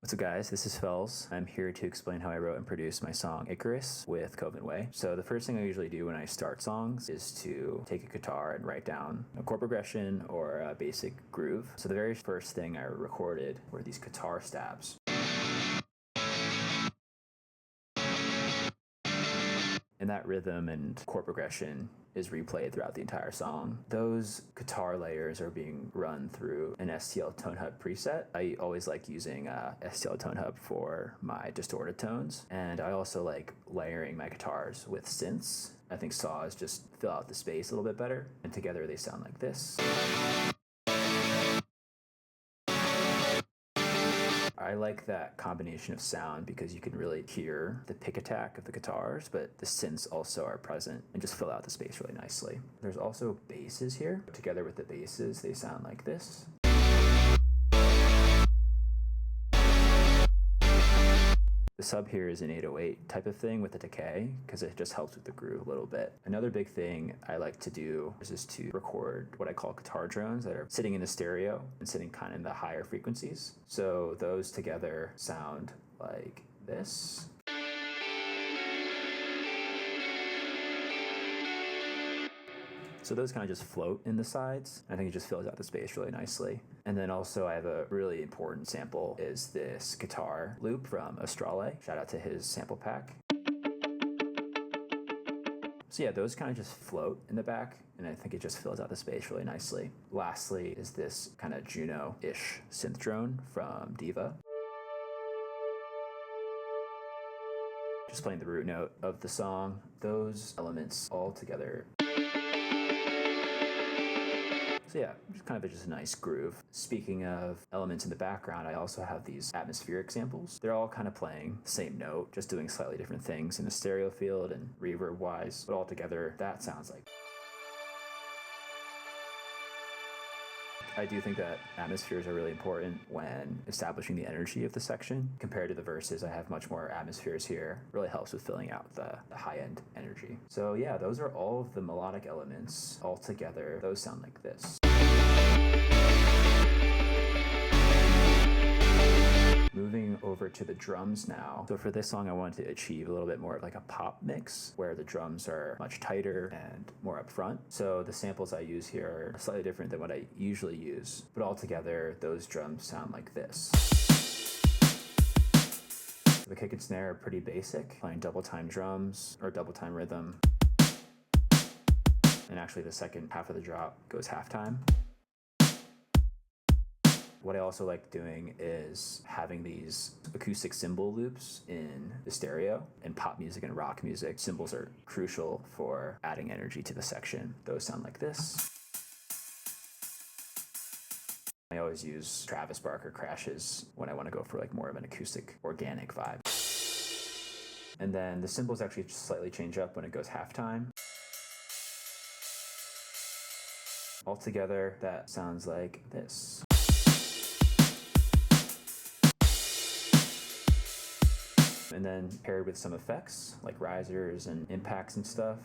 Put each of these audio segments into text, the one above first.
What's up guys, this is Fells. I'm here to explain how I wrote and produced my song Icarus with Koven Wei. So the first thing I usually do when I start songs is to take a guitar and write down a chord progression or a basic groove. So the very first thing I recorded were these guitar stabs. And that rhythm and chord progression is replayed throughout the entire song. Those guitar layers are being run through an STL Tone Hub preset. I always like using STL Tone Hub for my distorted tones. And I also like layering my guitars with synths. I think saws just fill out the space a little bit better. And together they sound like this. I like that combination of sound because you can really hear the pick attack of the guitars, but the synths also are present and just fill out the space really nicely. There's also basses here. Together with the basses, they sound like this. The sub here is an 808 type of thing with a decay because it just helps with the groove a little bit. Another big thing I like to do is just to record what I call guitar drones that are sitting in the stereo and sitting kind of in the higher frequencies. So those together sound like this. So those kind of just float in the sides. I think it just fills out the space really nicely. And then also I have a really important sample is this guitar loop from Astrale. Shout out to his sample pack. So yeah, those kind of just float in the back, and I think it just fills out the space really nicely. Lastly is this kind of Juno-ish synth drone from Diva. Just playing the root note of the song. Those elements all together. So yeah, just kind of just a nice groove. Speaking of elements in the background, I also have these atmospheric samples. They're all kind of playing the same note, just doing slightly different things in the stereo field and reverb wise, but all together that sounds like. I do think that atmospheres are really important when establishing the energy of the section. Compared to the verses, I have much more atmospheres here. It really helps with filling out the high-end energy. So yeah, those are all of the melodic elements all together. Those sound like this. Moving over to the drums now. So for this song, I wanted to achieve a little bit more of like a pop mix where the drums are much tighter and more upfront. So the samples I use here are slightly different than what I usually use, but altogether, those drums sound like this. The kick and snare are pretty basic, playing double time drums or double time rhythm. And actually the second half of the drop goes half time. What I also like doing is having these acoustic cymbal loops in the stereo. In pop music and rock music, cymbals are crucial for adding energy to the section. Those sound like this. I always use Travis Barker crashes when I want to go for like more of an acoustic, organic vibe. And then the cymbals actually just slightly change up when it goes halftime. Altogether, that sounds like this. And then paired with some effects like risers and impacts and stuff.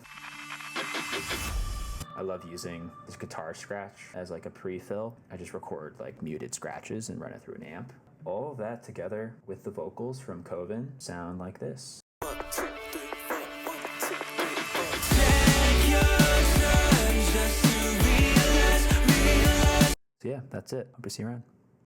I love using this guitar scratch as like a pre-fill. I just record like muted scratches and run it through an amp. All of that together with the vocals from Koven sound like this. So yeah, that's it. Hope to see you around.